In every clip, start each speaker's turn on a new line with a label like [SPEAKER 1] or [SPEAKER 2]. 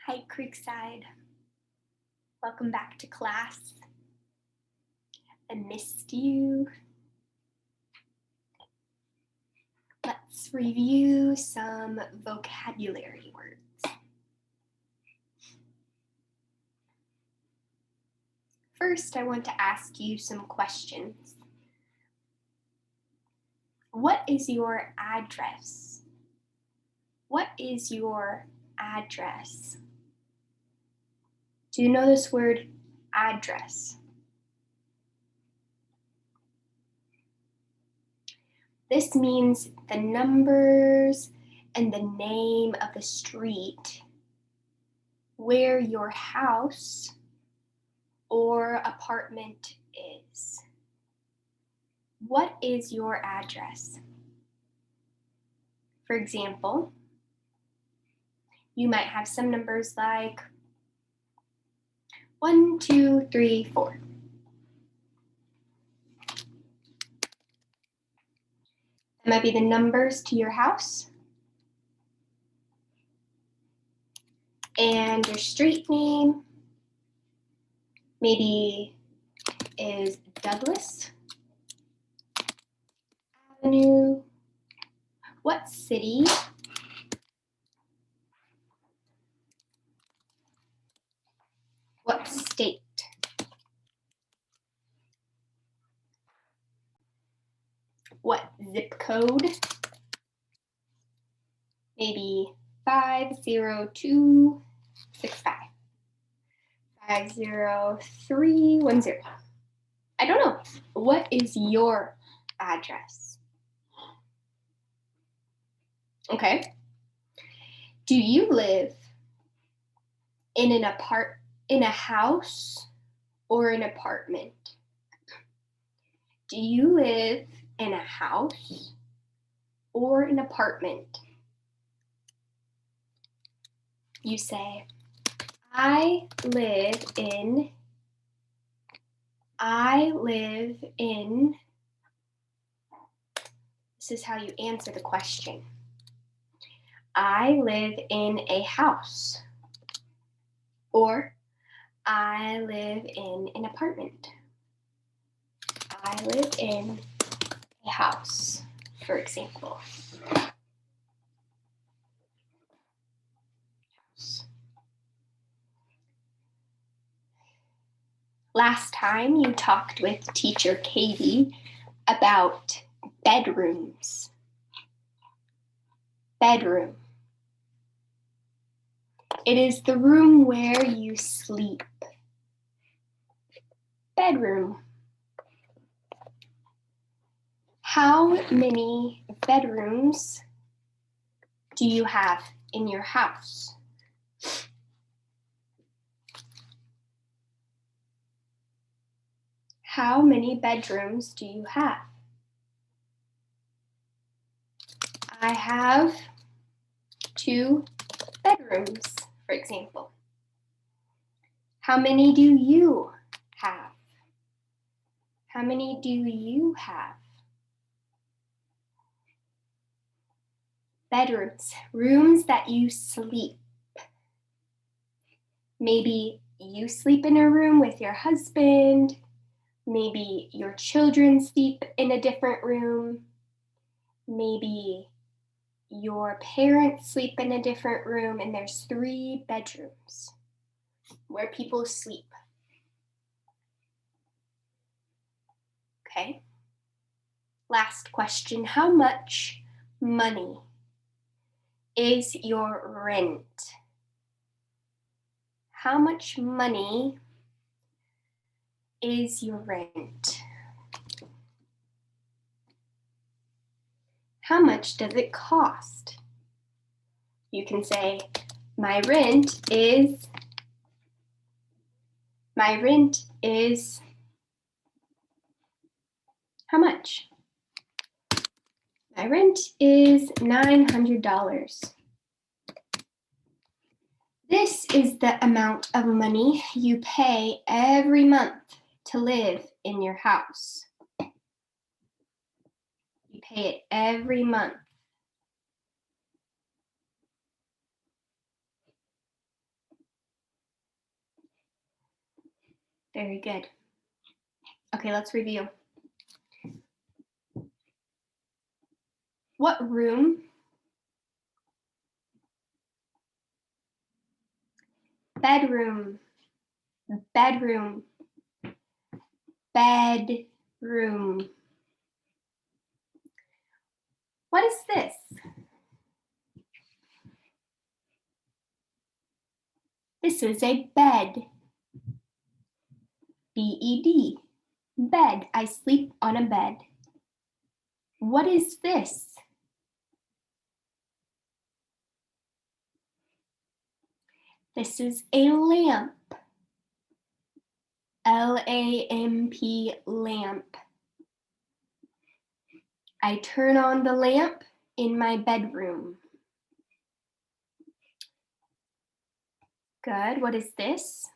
[SPEAKER 1] Hi, Creekside. Welcome back to class. I missed you. Let's review some vocabulary words. First, I want to ask you some questions. What is your address? What is your address? Do you know this word, address? This means the numbers and the name of the street where your house or apartment is. What is your address? For example, you might have some numbers like 1, 2, 3, 4. That might be the numbers to your house. And your street name maybe is Douglas Avenue. What city? What state? What zip code? Maybe 50265. 50310. I don't know. What is your address? Okay. Do you live in a house or an apartment? Do you live in a house or an apartment? You say, I live in. This is how you answer the question. I live in a house. Or I live in an apartment. I live in a house, for example. Last time you talked with teacher Katie about bedrooms. Bedroom. It is the room where you sleep. Bedroom. How many bedrooms do you have in your house? How many bedrooms do you have? I have 2 bedrooms, for example. How many do you have? How many do you have? Bedrooms, rooms that you sleep. Maybe you sleep in a room with your husband. Maybe your children sleep in a different room. Maybe your parents sleep in a different room, and there's 3 bedrooms where people sleep. Okay. Last question. How much money is your rent? How much money is your rent? How much does it cost? You can say, my rent is how much? My rent is $900. This is the amount of money you pay every month to live in your house. You pay it every month. Very good. Okay, let's review. What room? Bedroom. Bedroom. Bedroom. What is this? This is a bed. B-E-D. Bed. I sleep on a bed. What is this? This is a lamp. L-A-M-P, lamp. I turn on the lamp in my bedroom. Good. What is this?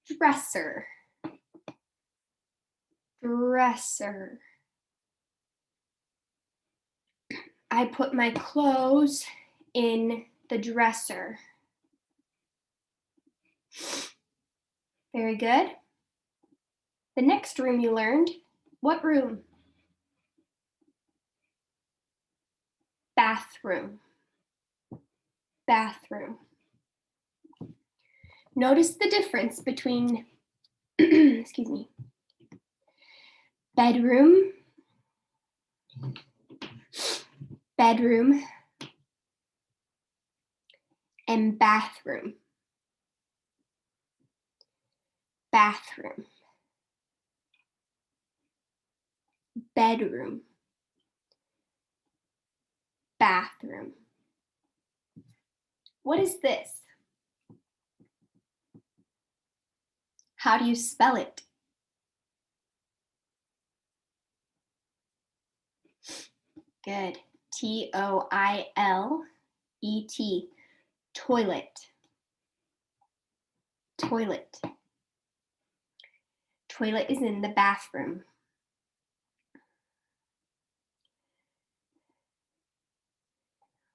[SPEAKER 1] Dresser. Dresser. I put my clothes in the dresser. Very good. The next room you learned, what room? Bathroom. Bathroom. Notice the difference between, excuse me, bedroom, bedroom, and bathroom. Bathroom. Bedroom. Bathroom. What is this? How do you spell it? Good. T-O-I-L-E-T. Toilet. Toilet. Toilet is in the bathroom.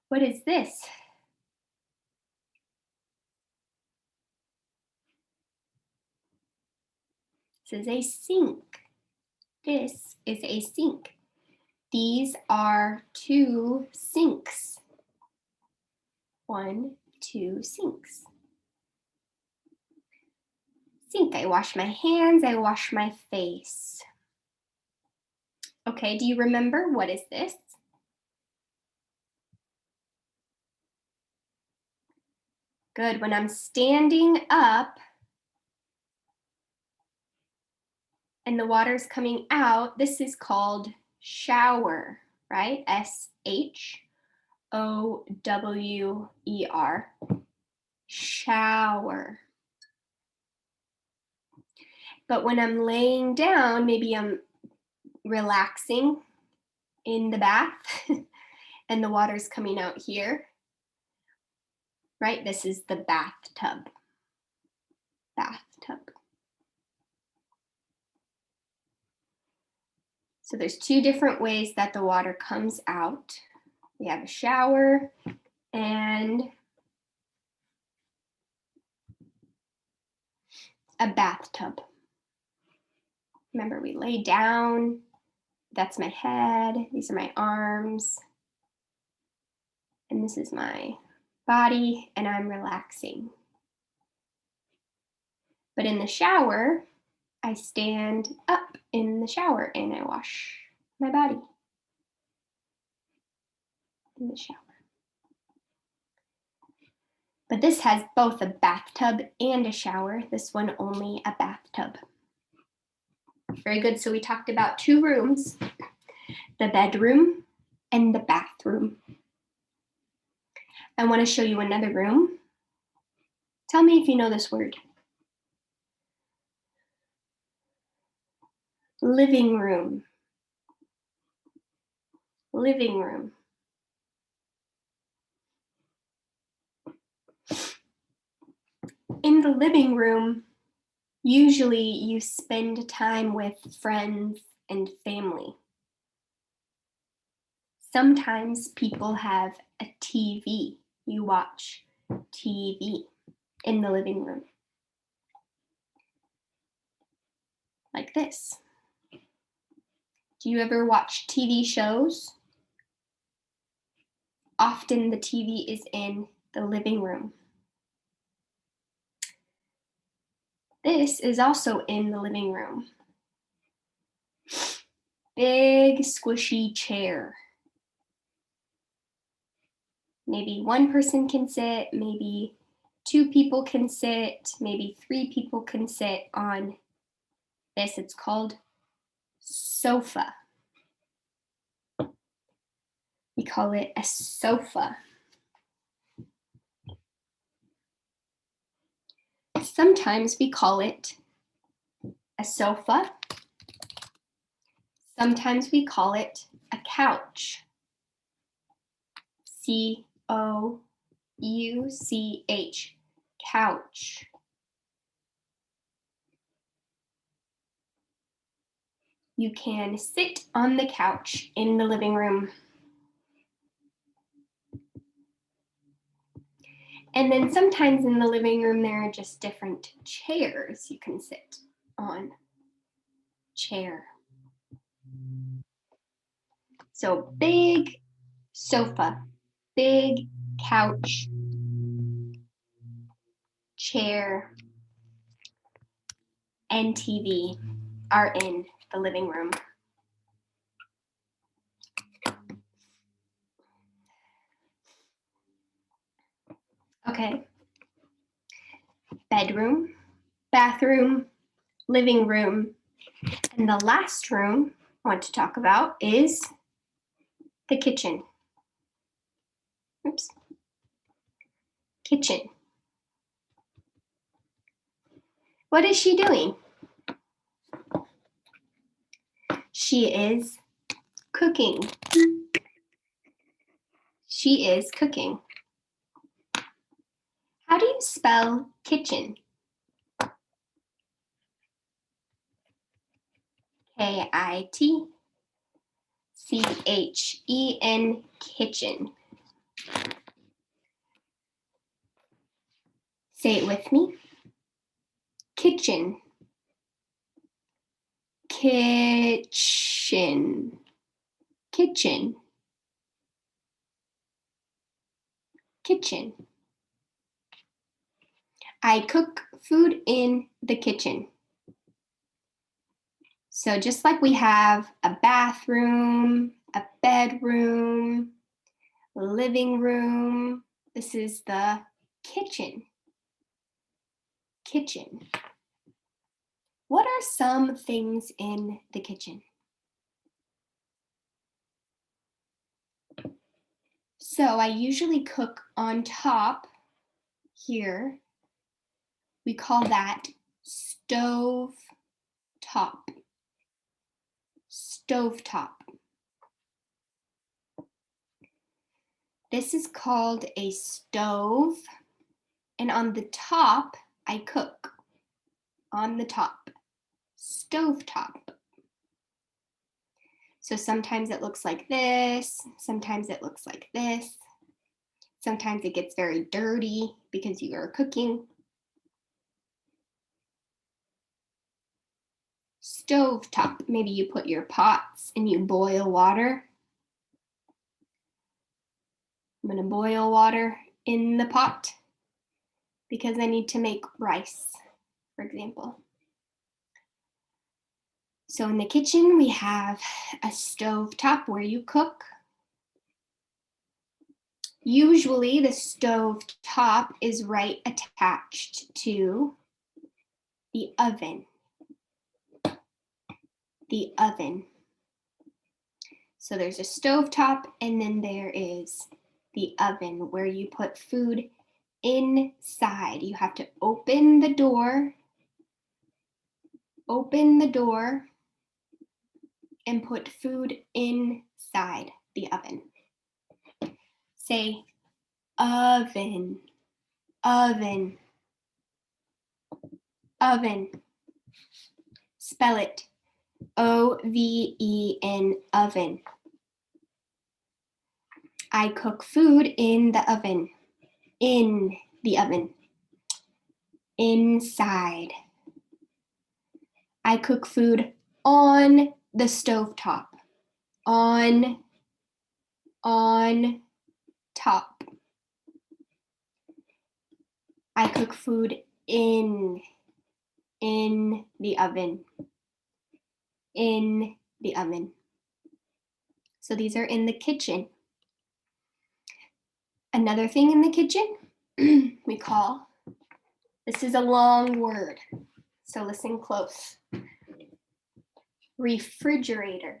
[SPEAKER 1] What is this? This is a sink. This is a sink. These are two sinks. 1, 2 sinks. Sink, I wash my hands, I wash my face. Okay, do you remember what is this? Good, when I'm standing up and the water's coming out, this is called shower, right? S-H-O-W-E-R. Shower. But when I'm laying down, maybe I'm relaxing in the bath and the water's coming out here, right? This is the bathtub. Bathtub. So there's two different ways that the water comes out. We have a shower and a bathtub. Remember, we lay down. That's my head. These are my arms. And this is my body, and I'm relaxing. But in the shower, I stand up in the shower and I wash my body in the shower. But this has both a bathtub and a shower. This one only a bathtub. Very good. So we talked about two rooms, the bedroom and the bathroom. I want to show you another room. Tell me if you know this word. Living room. Living room. In the living room, usually you spend time with friends and family. Sometimes people have a TV you watch TV in the living room. Like this. Do you ever watch TV shows? Often the TV is in the living room. This is also in the living room. Big squishy chair. Maybe one person can sit, maybe two people can sit, maybe three people can sit on this. It's called sofa. We call it a sofa. Sometimes we call it a sofa. Sometimes we call it a couch. C-O-U-C-H, couch. You can sit on the couch in the living room. And then sometimes in the living room, there are just different chairs you can sit on. Chair. So big sofa, big couch, chair, and TV are in the living room. Okay. Bedroom, bathroom, living room, and the last room I want to talk about is the kitchen. Oops. Kitchen. What is she doing? She is cooking. She is cooking. How do you spell kitchen? K-I-T-C-H-E-N, kitchen. Say it with me. Kitchen. Kitchen. Kitchen. Kitchen. I cook food in the kitchen. So just like we have a bathroom, a bedroom, a living room, this is the kitchen. Kitchen. What are some things in the kitchen? So I usually cook on top here. We call that stove top. Stove top. This is called a stove, and on the top I cook. On the top. Stove top. So sometimes it looks like this, sometimes it looks like this. Sometimes it gets very dirty because you are cooking. Stove top, maybe you put your pots and you boil water. I'm gonna boil water in the pot because I need to make rice, for example. So in the kitchen, we have a stove top where you cook. Usually the stove top is right attached to the oven. The oven. So there's a stove top and then there is the oven where you put food inside. You have to open the door and put food inside the oven. Say oven, oven, oven. Spell it O-V-E-N, oven. I cook food in the oven. In the oven. Inside. I cook food on the stovetop. On top. I cook food in the oven. In the oven. So these are in the kitchen. Another thing in the kitchen we call, this is a long word, so listen close. Refrigerator.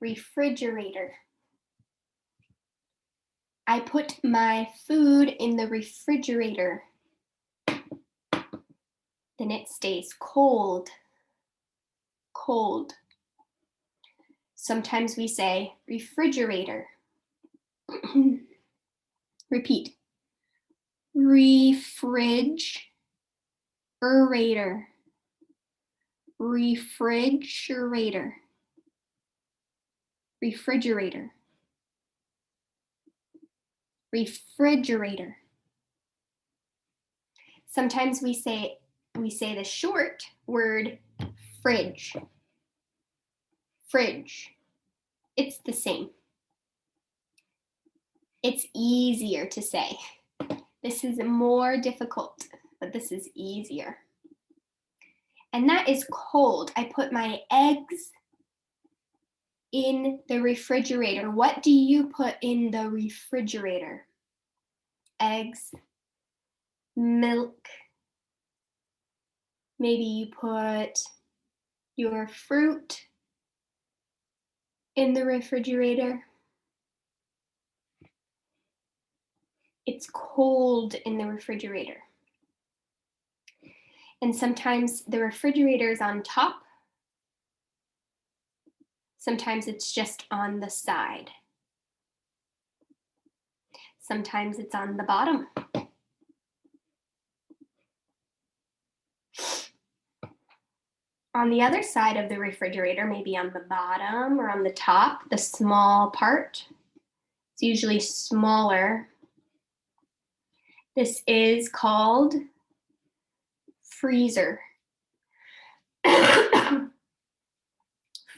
[SPEAKER 1] Refrigerator. I put my food in the refrigerator. Then it stays cold. Cold. Sometimes we say refrigerator. Repeat. Refrigerator. Refrigerator. Refrigerator. Refrigerator. Sometimes we say the short word fridge. Fridge. It's the same. It's easier to say. This is more difficult, but this is easier. And that is cold. I put my eggs in the refrigerator. What do you put in the refrigerator? Eggs, milk. Maybe you put your fruit in the refrigerator. It's cold in the refrigerator. And sometimes the refrigerator is on top. Sometimes it's just on the side. Sometimes it's on the bottom. On the other side of the refrigerator, maybe on the bottom or on the top, the small part, it's usually smaller. This is called freezer.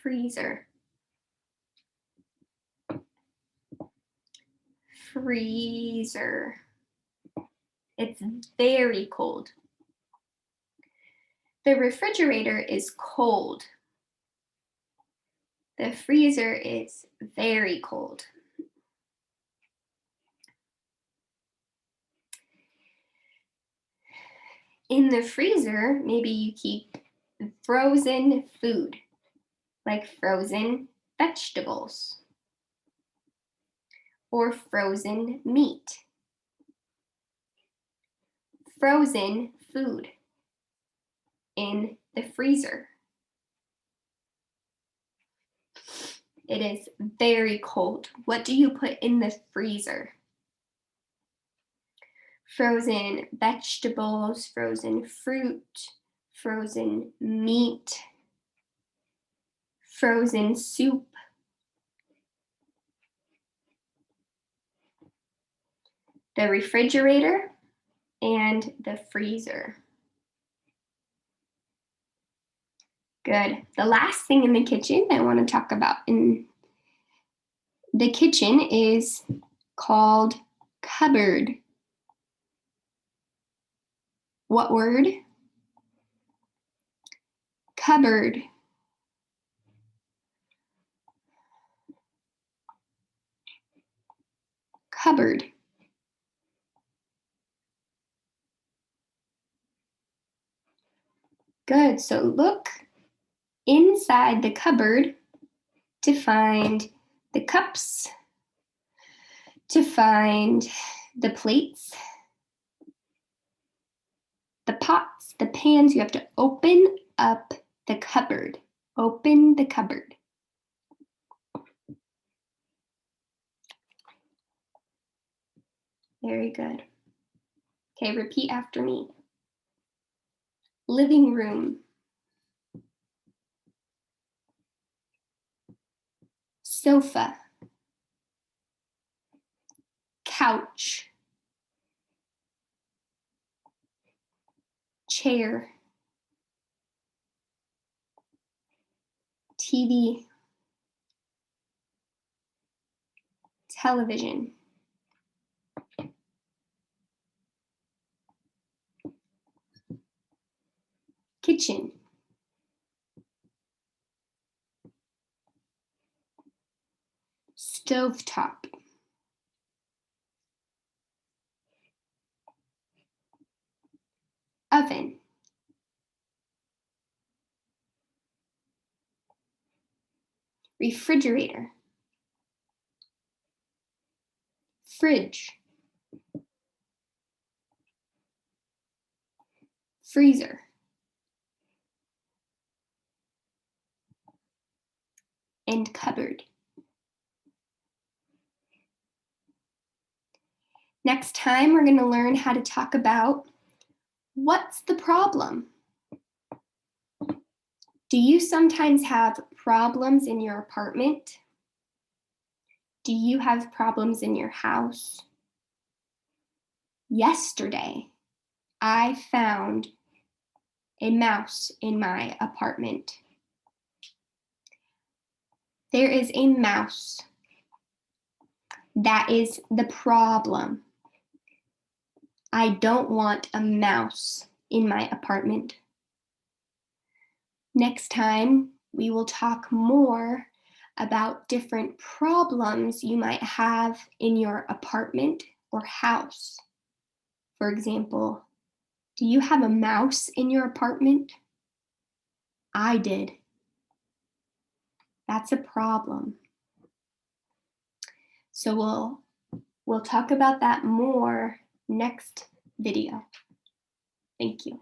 [SPEAKER 1] Freezer. Freezer. It's very cold. The refrigerator is cold. The freezer is very cold. In the freezer, maybe you keep frozen food, like frozen vegetables or frozen meat. Frozen food in the freezer. It is very cold. What do you put in the freezer? Frozen vegetables, frozen fruit, frozen meat, frozen soup. The refrigerator and the freezer. Good. The last thing in the kitchen I want to talk about in the kitchen is called cupboard. What word? Cupboard. Cupboard. Good. So look inside the cupboard to find the cups, to find the plates, the pots, the pans. You have to open up the cupboard. Open the cupboard. Very good. Okay, repeat after me. Living room. Sofa. Couch. chair, TV, television, kitchen, stovetop, oven, refrigerator, fridge, freezer, and cupboard. Next time, we're going to learn how to talk about what's the problem? Do you sometimes have problems in your apartment? Do you have problems in your house? Yesterday, I found a mouse in my apartment. There is a mouse. That is the problem. I don't want a mouse in my apartment. Next time, we will talk more about different problems you might have in your apartment or house. For example, do you have a mouse in your apartment? I did. That's a problem. So we'll talk about that more next video. Thank you.